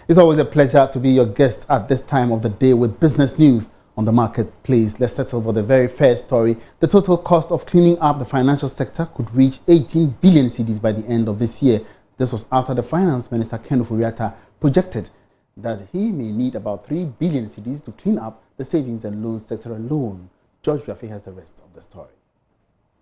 It's always a pleasure to be your guest at this time of the day with business news on the marketplace. Let's settle for the very first story. The total cost of cleaning up the financial sector could reach 18 billion cedis by the end of this year. This was after the Finance Minister Ken Ofori-Atta projected that he may need about 3 billion cedis to clean up the savings and loans sector alone. George Rafi has the rest of the story.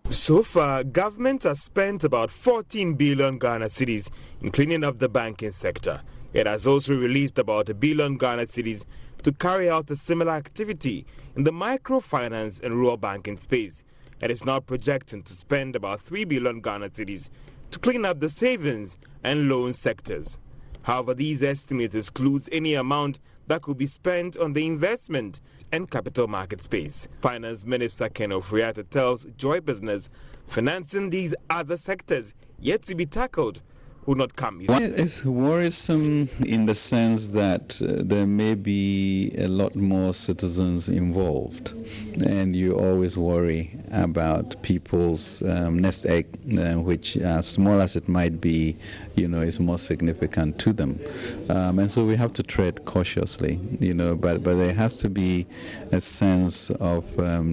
So far, government has spent about 14 billion Ghana cedis in cleaning up the banking sector. It has also released about 1 billion Ghana cedis to carry out a similar activity in the microfinance and rural banking space. It is now projecting to spend about 3 billion Ghana cedis to clean up the savings and loan sectors. However, these estimates excludes any amount that could be spent on the investment and capital market space. Finance Minister Ken Ofori-Atta tells Joy Business financing these other sectors yet to be tackled will not come easy. It's worrisome in the sense that there may be a lot more citizens involved, and you always worry about people's nest egg, which, as small as it might be, is more significant to them. And so we have to tread cautiously, but there has to be a sense of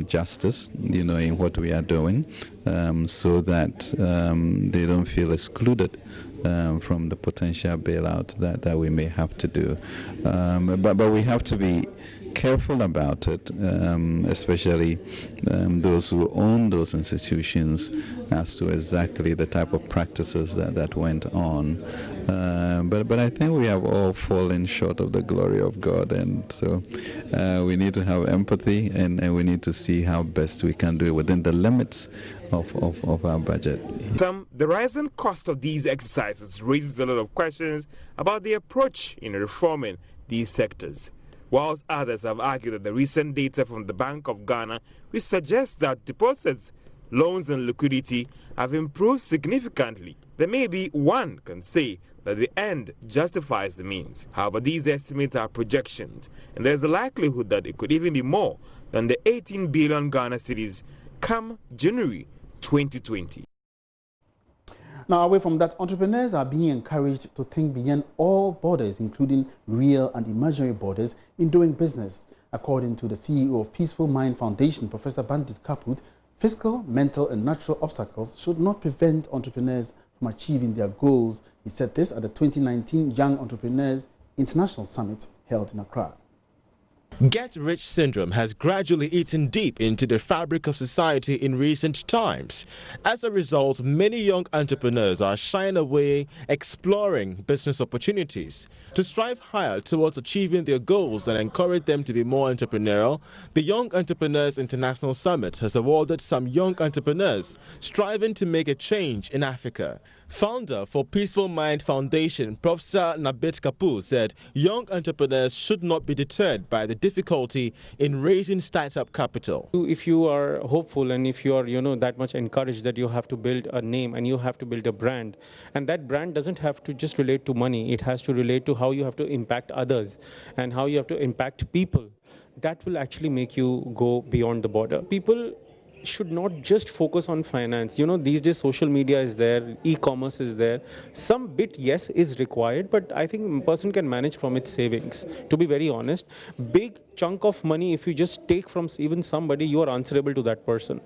justice, in what we are doing, so that they don't feel excluded from the potential bailout that we may have to do. But we have to be careful about it, especially those who own those institutions, as to exactly the type of practices that went on. But I think we have all fallen short of the glory of God, and so we need to have empathy, and we need to see how best we can do it within the limits of our budget. The rising cost of these exercises raises a lot of questions about the approach in reforming these sectors, whilst others have argued that the recent data from the Bank of Ghana, which suggests that deposits, loans and liquidity have improved significantly. There may be one can say that the end justifies the means. However, these estimates are projections, and there's a likelihood that it could even be more than the 18 billion Ghana cedis come January 2020. Now, away from that, entrepreneurs are being encouraged to think beyond all borders, including real and imaginary borders, in doing business. According to the CEO of Peaceful Mind Foundation, Professor Bandit Kaput, fiscal, mental and natural obstacles should not prevent entrepreneurs from achieving their goals. He said this at the 2019 Young Entrepreneurs International Summit held in Accra. Get-rich syndrome has gradually eaten deep into the fabric of society in recent times. As a result, many young entrepreneurs are shying away exploring business opportunities. To strive higher towards achieving their goals and encourage them to be more entrepreneurial, the Young Entrepreneurs International Summit has awarded some young entrepreneurs striving to make a change in Africa. Founder for Peaceful Mind Foundation, Professor Bandit Kaput, said young entrepreneurs should not be deterred by the difficulty in raising startup capital. If you are hopeful and if you are, that much encouraged that you have to build a name and you have to build a brand, and that brand doesn't have to just relate to money, it has to relate to how you have to impact others and how you have to impact people, that will actually make you go beyond the border. People should not just focus on finance. These days social media is there, e-commerce is there. Some bit, yes, is required, but I think a person can manage from its savings. To be very honest, big chunk of money, if you just take from even somebody, you are answerable to that person,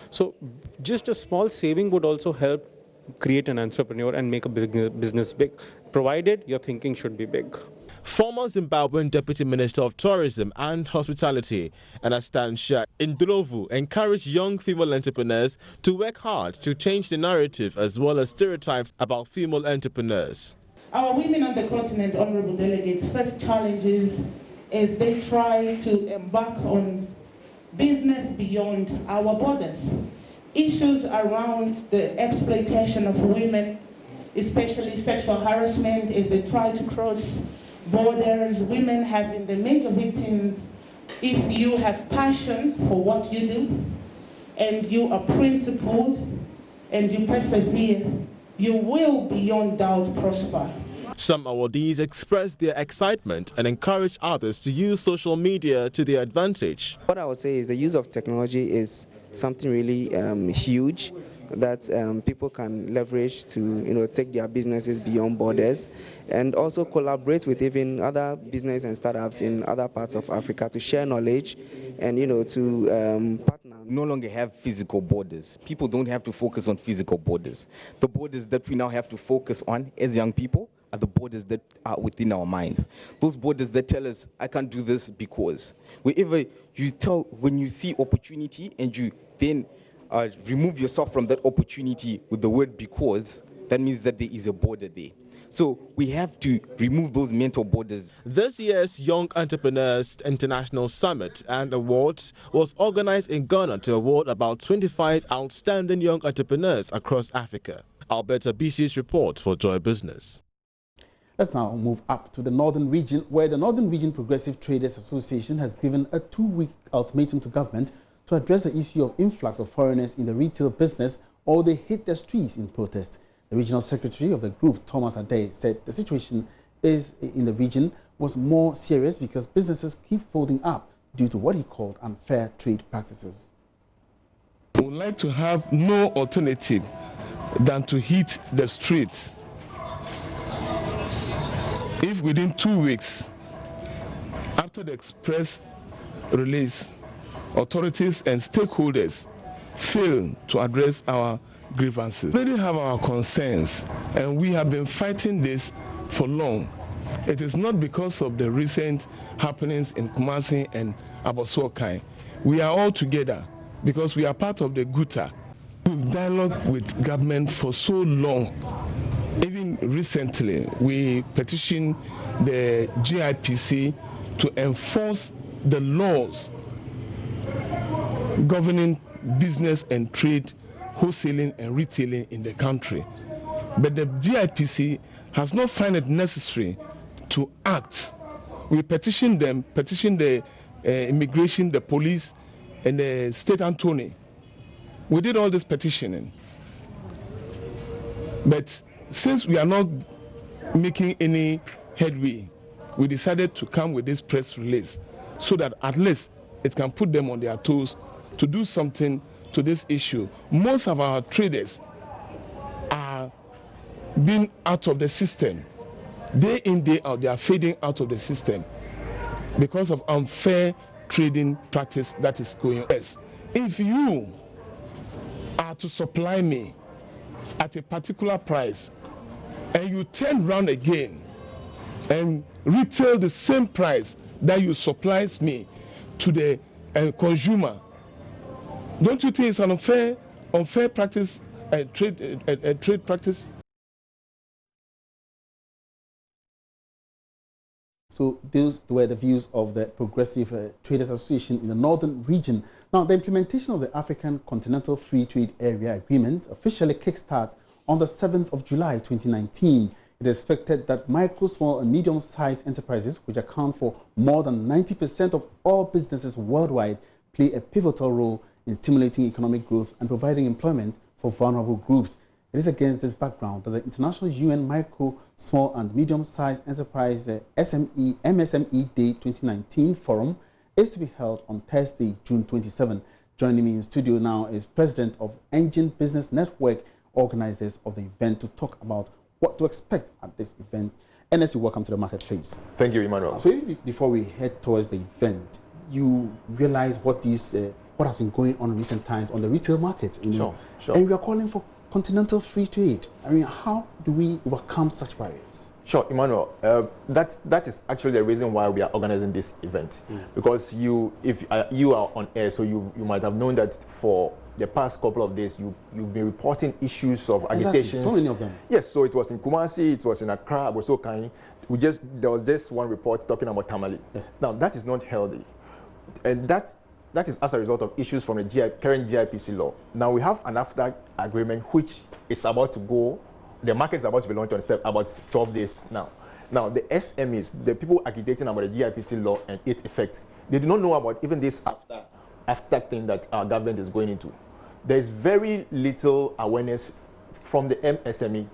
So just a small saving would also help create an entrepreneur and make a business big, provided your thinking should be big. Former Zimbabwean Deputy Minister of Tourism and Hospitality, Anastasia Ndlovu, encouraged young female entrepreneurs to work hard to change the narrative as well as stereotypes about female entrepreneurs. Our women on the continent, honorable delegates, first challenges is they try to embark on business beyond our borders. Issues around the exploitation of women, especially sexual harassment, as they try to cross borders. Women have been the major victims. If you have passion for what you do and you are principled and you persevere, you will beyond doubt prosper. Some awardees expressed their excitement and encouraged others to use social media to their advantage. What I would say is the use of technology is something really huge that people can leverage to take their businesses beyond borders, and also collaborate with even other business and startups in other parts of Africa to share knowledge and to partner. No longer have physical borders. People don't have to focus on physical borders. The borders that we now have to focus on as young people are the borders that are within our minds. Those borders that tell us, I can't do this because. Wherever when you see opportunity and you then remove yourself from that opportunity with the word because, that means that there is a border there. So we have to remove those mental borders. This year's Young Entrepreneurs International Summit and Awards was organized in Ghana to award about 25 outstanding young entrepreneurs across Africa. Alberta BC's report for Joy Business. Let's now move up to the Northern Region, where the Northern Region Progressive Traders Association has given a 2-week ultimatum to government to address the issue of influx of foreigners in the retail business, or they hit the streets in protest. The regional secretary of the group, Thomas Ade, said the situation in the region was more serious because businesses keep folding up due to what he called unfair trade practices. We would like to have no alternative than to hit the streets. If within 2 weeks after the express release, authorities and stakeholders fail to address our grievances, we already have our concerns, and we have been fighting this for long. It is not because of the recent happenings in Kumasi and Abossey. We are all together because we are part of the Guta. We've dialogued with government for so long. Even recently, we petitioned the GIPC to enforce the laws governing business and trade, wholesaling and retailing in the country. But the GIPC has not found it necessary to act. We petitioned them, petitioned the immigration, the police, and the state attorney. We did all this petitioning. But since we are not making any headway, we decided to come with this press release so that at least it can put them on their toes to do something to this issue. Most of our traders are being out of the system. Day in, day out, they are fading out of the system because of unfair trading practice that is going on. If you are to supply me at a particular price and you turn around again and retail the same price that you supplies me to the consumer, don't you think it's an unfair practice, trade practice? So those were the views of the Progressive Traders Association in the Northern Region. Now, the implementation of the African Continental Free Trade Area Agreement officially kickstarts on the 7th of July 2019. It is expected that micro, small and medium-sized enterprises, which account for more than 90% of all businesses worldwide, play a pivotal role in stimulating economic growth and providing employment for vulnerable groups. It is against this background that the International UN Micro, Small and Medium-Sized Enterprise MSME Day 2019 Forum is to be held on Thursday, June 27. Joining me in studio now is President of Engine Business Network, organizers of the event, to talk about what to expect at this event. NSU, welcome to the marketplace. Thank you, Emmanuel. So before we head towards the event, you realize what has been going on in recent times on the retail market. Sure. And we are calling for continental free trade. I mean, how do we overcome such barriers? Sure, Emmanuel. That is actually the reason why we are organizing this event. Because if you are on air, so you might have known that for the past couple of days, you've been reporting issues of agitation. So many of them. Yes, so it was in Kumasi, it was in Accra, Abossey. There was just one report talking about Tamale. Yes. Now, that is not healthy. And that is as a result of issues from the current GIPC law. Now, we have an NAFTA agreement which is about to go, the market is about to be launched on about 12 days now. Now, the SMEs, the people agitating about the GIPC law and its effects, they do not know about even this after thing that our government is going into. There is very little awareness from the MSME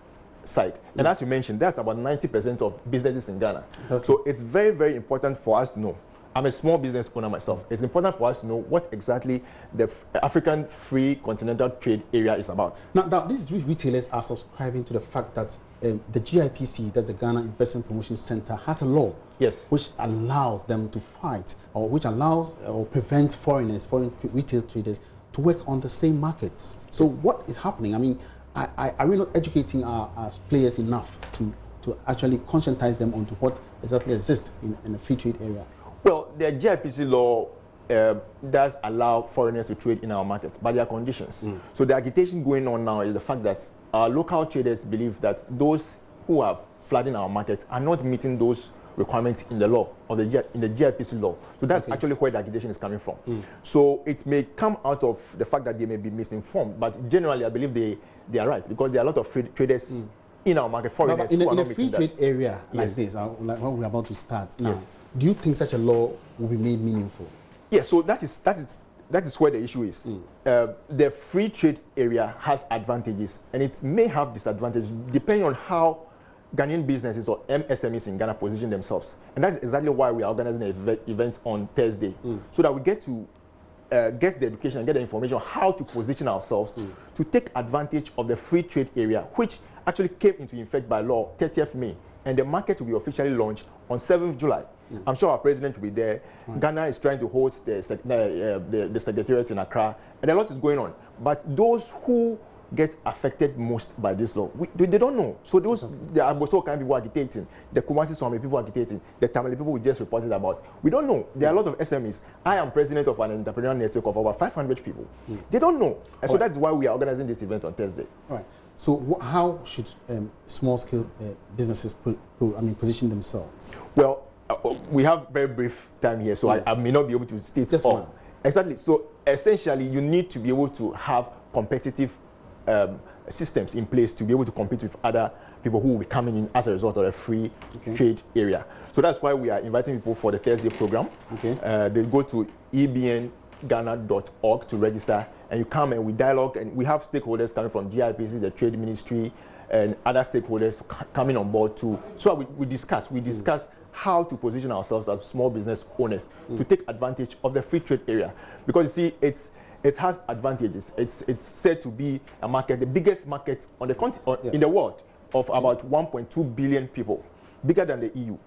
side. And as you mentioned, that's about 90% of businesses in Ghana. Exactly. So it's very, very important for us to know. I'm a small business owner myself. It's important for us to know what exactly the African Free Continental Trade Area is about. Now these retailers are subscribing to the fact that the GIPC, that's the Ghana Investment Promotion Center, has a law which allows them to fight, or which allows or prevents foreign retail traders to work on the same markets. So what is happening? I mean, are we not educating our players enough to actually conscientize them onto what exactly exists in the free trade area? Well, the GIPC law does allow foreigners to trade in our market, but there are conditions. So the agitation going on now is the fact that our local traders believe that those who are flooding our market are not meeting those requirements in the law, or in the GIPC law. So that's actually where the agitation is coming from. So it may come out of the fact that they may be misinformed, but generally I believe they are right, because there are a lot of traders in our market, foreigners who are not meeting that. In a free trade area like this, like what we're about to start now, do you think such a law will be made meaningful? Yes, so that is where the issue is. The free trade area has advantages, and it may have disadvantages depending on how Ghanaian businesses or MSMEs in Ghana position themselves. And that's exactly why we are organizing an event on Thursday, so that we get to get the education and get the information on how to position ourselves to take advantage of the free trade area, which actually came into effect by law 30th May. And the market will be officially launched on 7th July. I'm sure our president will be there. Ghana is trying to host the secretariat in Accra, and a lot is going on. But those who get affected most by this law, they don't know. So those, there are most kind of people agitating, the Kumasi Swami people agitating, the Tamale people we just reported about. We don't know. There are a lot of SMEs. I am president of an entrepreneurial network of over 500 people. They don't know. And so that's why we are organizing this event on Thursday. All right. So how should small-scale businesses position themselves? Well, we have very brief time here, so I may not be able to state all. Exactly. So essentially, you need to be able to have competitive systems in place to be able to compete with other people who will be coming in as a result of a free trade area. So that's why we are inviting people for the Thursday program. They go to ebnghana.org to register, and you come and we dialogue, and we have stakeholders coming from GIPC, the Trade Ministry, and other stakeholders coming on board too. So we discuss how to position ourselves as small business owners to take advantage of the free trade area, because you see, it has advantages. It's said to be a market, the biggest market on the continent, in the world, of about 1.2 billion people, bigger than the EU.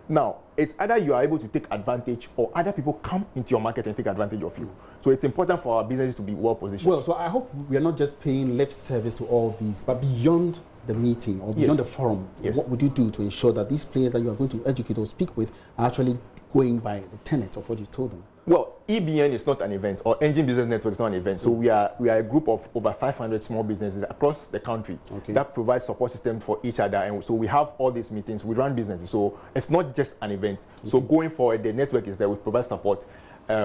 Now, it's either you are able to take advantage, or other people come into your market and take advantage of you. So it's important for our businesses to be well positioned. Well, so I hope we are not just paying lip service to all these, but beyond the meeting or beyond the forum, what would you do to ensure that these players that you are going to educate or speak with are actually going by the tenets of what you told them? Well, EBN is not an event, or Engine Business Network is not an event. So we are a group of over 500 small businesses across the country that provide support system for each other. And so we have all these meetings, we run businesses. So it's not just an event. So going forward, the network is there, we provide support.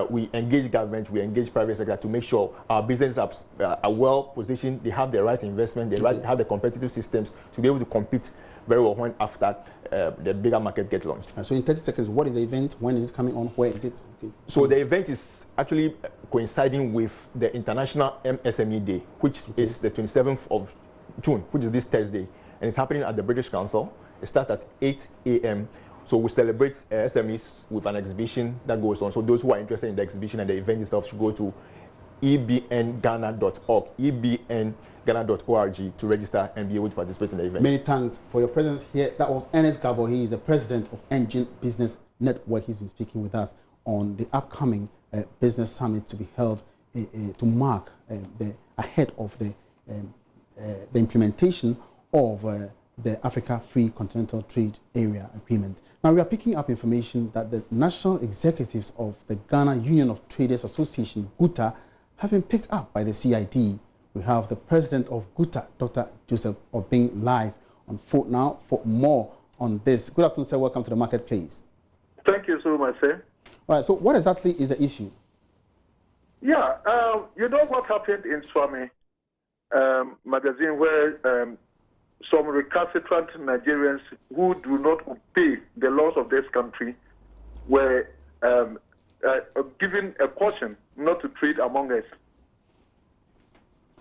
We engage government, we engage private sector to make sure our businesses are well positioned, they have the right investment, they have the competitive systems to be able to compete very well when after the bigger market gets launched. So in 30 seconds, what is the event? When is it coming on? Where is it? So the event is actually coinciding with the International MSME Day, which is the 27th of June, which is this Thursday. And it's happening at the British Council. It starts at 8 a.m. So we celebrate SMEs with an exhibition that goes on. So those who are interested in the exhibition and the event itself should go to ebnghana.org, ebnghana.org to register and be able to participate in the event. Many thanks for your presence here. That was Ernest Gabo. He is the president of Engine Business Network. He's been speaking with us on the upcoming business summit to be held to mark ahead of the implementation of the Africa Free Continental Trade Area Agreement. Now, we are picking up information that the national executives of the Ghana Union of Traders Association, GUTA, have been picked up by the CID. We have the president of GUTA, Dr. Joseph Obing, live on phone now for more on this. Good afternoon, sir. Welcome to the marketplace. Thank you so much, sir. All right, so what exactly is the issue? Yeah, you know what happened in Swami magazine, where some recalcitrant Nigerians who do not obey the laws of this country were given a caution not to trade among us.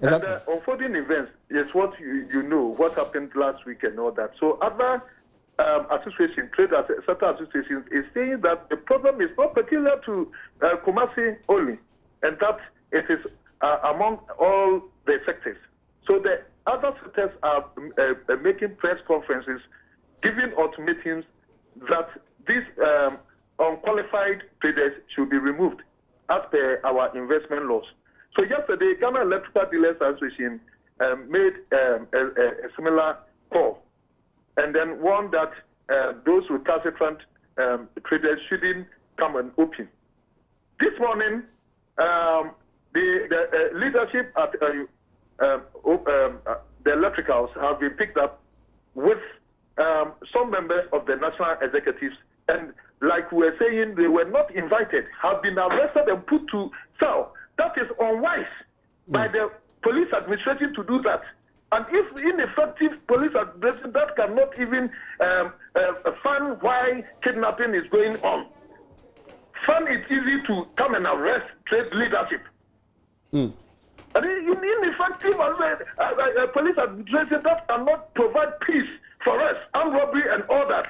Exactly. And the unfolding events is what you know, what happened last week and all that. So other association, sector associations, is saying that the problem is not peculiar to Kumasi only, and that it is among all the sectors. So the other sectors are making press conferences, giving ultimatums that these unqualified traders should be removed as per our investment laws. So yesterday, Ghana Electrical Dealers Association made a similar call, and then warned that those recalcitrant traders shouldn't come and open. This morning, the leadership at the electricals have been picked up with some members of the national executives, and like we were saying, they were not invited, have been arrested and put to cell. That is unwise by the police administration to do that. And if ineffective police administration that cannot even fund why kidnapping is going on, find it easy to come and arrest trade leadership. And ineffective police administration that cannot provide peace for us, armed robbery and all that.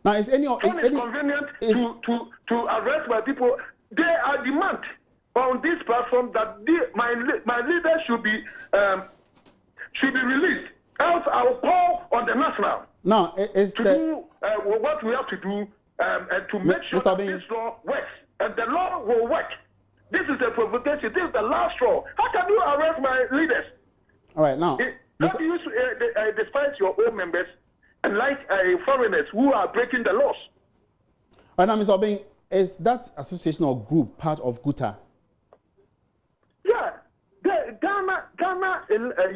Now, is convenient to arrest my people? They are demand on this platform that my leaders should be released. Else I will call on the national do what we have to do and to make sure that this law works. And the law will work. This is a provocation. This is the last straw. How can you arrest my leaders? All right, now. How do you despise your own members and like foreigners who are breaking the laws? All right, now, Mr. Obeng, is that association or group part of GUTA? Yeah. The Ghana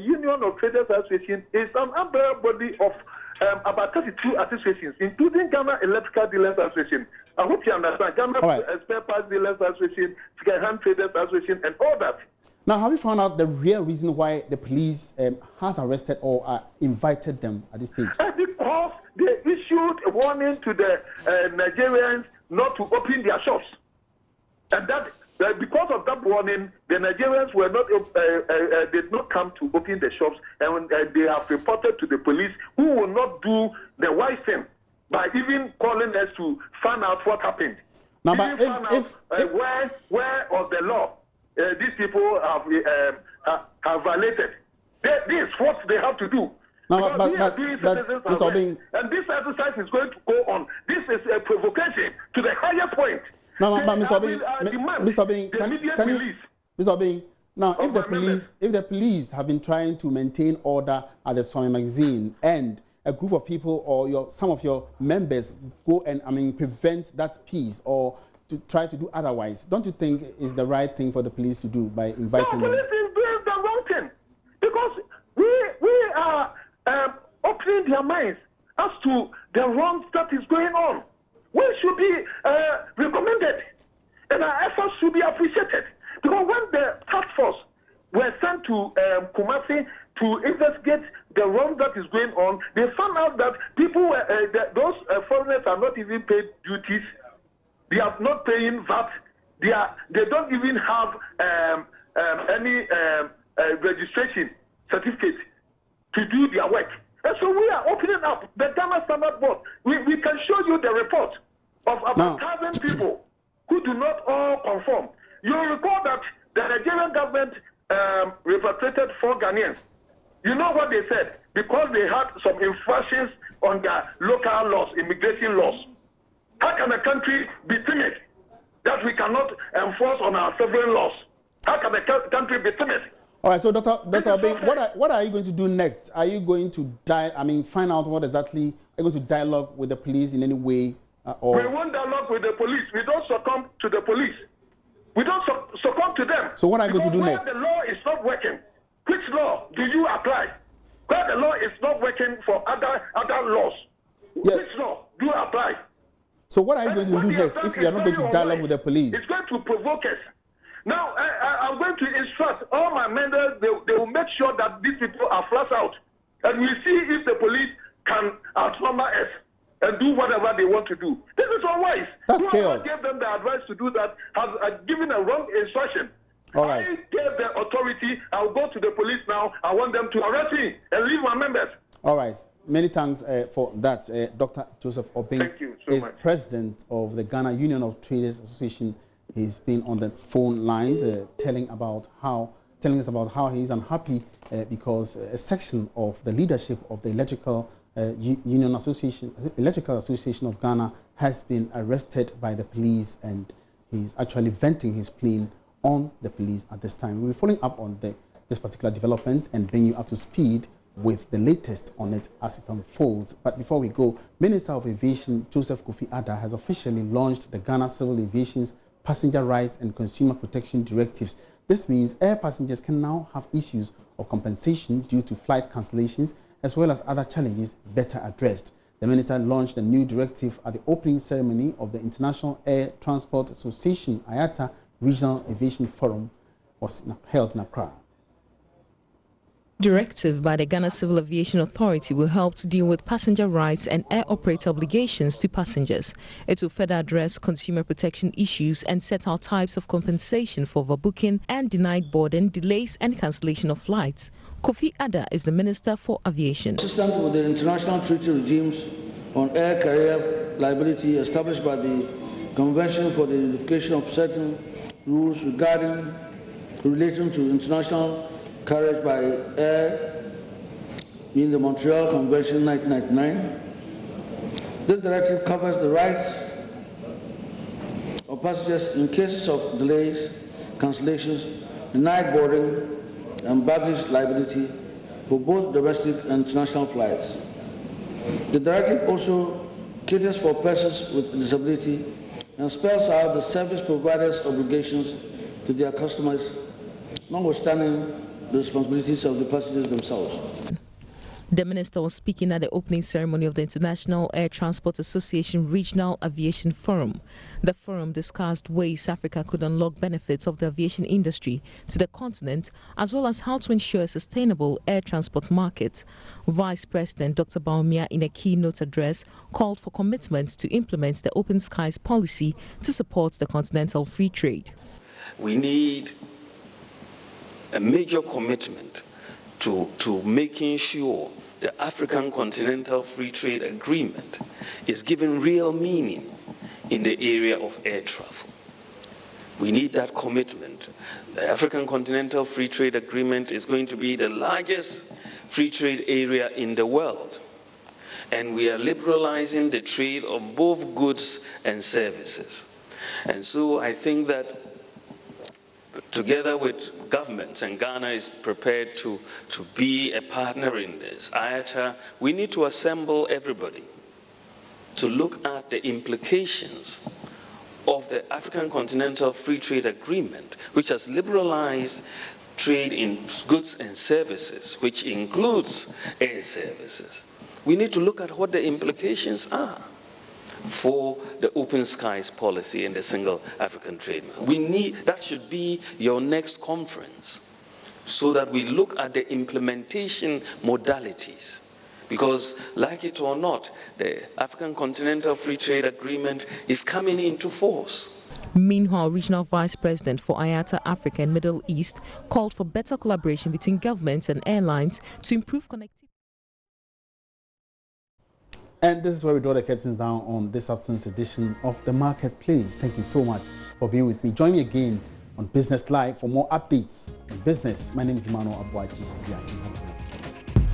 Union of Traders Association is an umbrella body of about 32 associations, including Ghana Electrical Dealers Association. I hope you understand. Ghana Spare Parts Dealers Association, Second-Hand Traders Association, and all that. Now, have you found out the real reason why the police has arrested or invited them at this stage? Because they issued a warning to the Nigerians not to open their shops. And that because of that warning, the Nigerians were not did not come to open the shops, and they have reported to the police, who will not do the wise thing by even calling us to find out what happened. Now, but where of the law these people have violated. This is what they have to do. No, but and this exercise is going to go on. This is a provocation to the higher point. No, but Mr. Obeng, Mr. Obeng, now if the police have been trying to maintain order at the Swami magazine, and a group of people or some of your members go and prevent that peace or to try to do otherwise, don't you think is the right thing for the police to do by inviting them? No, police is doing the wrong thing, because we are opening their minds as to the wrongs that is going on. We should be recommended, and our efforts should be appreciated. Because when the task force were sent to Kumasi to investigate the wrong that is going on, they found out that people, those foreigners are not even paid duties. They are not paying VAT. They don't even have any registration certificate to do their work. And so we are opening up the Ghana Standard Board. We can show you the report of about 1,000 people who do not all conform. You recall that the Nigerian government repatriated 4 Ghanaians. You know what they said? Because they had some infractions on their local laws, immigration laws. How can a country be timid that we cannot enforce on our sovereign laws? How can a country be timid? All right, so Dr. Obeng, what are you going to do next? Are you going to find out what exactly, are you going to dialogue with the police in any way? Or? We won't dialogue with the police. We don't succumb to the police. We don't succumb to them. So what are you going to do next? Where the law is not working, which law do you apply? Where the law is not working for other laws, which law do you apply? So what are you going to do next if you are not going to dialogue with the police? It's going to provoke us. Now, I'm going to instruct all my members, they will make sure that these people are flushed out. And we see if the police can outnumber us and do whatever they want to do. This is unwise. That's Whoever chaos. gave them the advice to do that has given a wrong instruction. All right. I gave the authority. I'll go to the police now. I want them to arrest me and leave my members. All right. Many thanks for that. Dr. Joseph Obeng Thank you so is much. president of the Ghana Union of Traders Association. He's been on the phone lines telling us about how he is unhappy because a section of the leadership of the Electrical Association of Ghana has been arrested by the police, and he's actually venting his spleen on the police at this time. We'll be following up on this particular development and bring you up to speed with the latest on it as it unfolds. But before we go, Minister of Aviation Joseph Kofi Adda has officially launched the Ghana Civil Aviation's Passenger Rights and Consumer Protection Directives. This means air passengers can now have issues of compensation due to flight cancellations as well as other challenges better addressed. The minister launched the new directive at the opening ceremony of the International Air Transport Association IATA Regional Aviation Forum was held in Accra. Directive by the Ghana Civil Aviation Authority will help to deal with passenger rights and air operator obligations to passengers. It will further address consumer protection issues and set out types of compensation for overbooking and denied boarding, delays and cancellation of flights. Kofi Adda is the Minister for Aviation. Consistent with the international treaty regimes on air carrier liability established by the Convention for the Unification of Certain Rules relating to international carriage by air in the Montreal Convention 1999. This directive covers the rights of passengers in cases of delays, cancellations, denied boarding, and baggage liability for both domestic and international flights. The directive also caters for persons with disability and spells out the service providers' obligations to their customers, notwithstanding the responsibilities of the passengers themselves. The minister was speaking at the opening ceremony of the International Air Transport Association Regional Aviation Forum. The forum discussed ways Africa could unlock benefits of the aviation industry to the continent, as well as how to ensure a sustainable air transport market. Vice President Dr. Baumia, in a keynote address, called for commitment to implement the Open Skies policy to support the continental free trade. We need a major commitment to making sure the African Continental Free Trade Agreement is given real meaning in the area of air travel. We need that commitment. The African Continental Free Trade Agreement is going to be the largest free trade area in the world, and we are liberalizing the trade of both goods and services. And so I think that together with governments, and Ghana is prepared to be a partner in this, IATA, we need to assemble everybody to look at the implications of the African Continental Free Trade Agreement, which has liberalized trade in goods and services, which includes air services. We need to look at what the implications are for the Open Skies policy and the Single African Trade. That should be your next conference, so that we look at the implementation modalities. Because, like it or not, the African Continental Free Trade Agreement is coming into force. Meanwhile, Regional Vice President for IATA Africa and Middle East called for better collaboration between governments and airlines to improve connectivity. And this is where we draw the curtains down on this afternoon's edition of The Marketplace. Thank you so much for being with me. Join me again on Business Live for more updates on business. My name is Emmanuel Abuaji.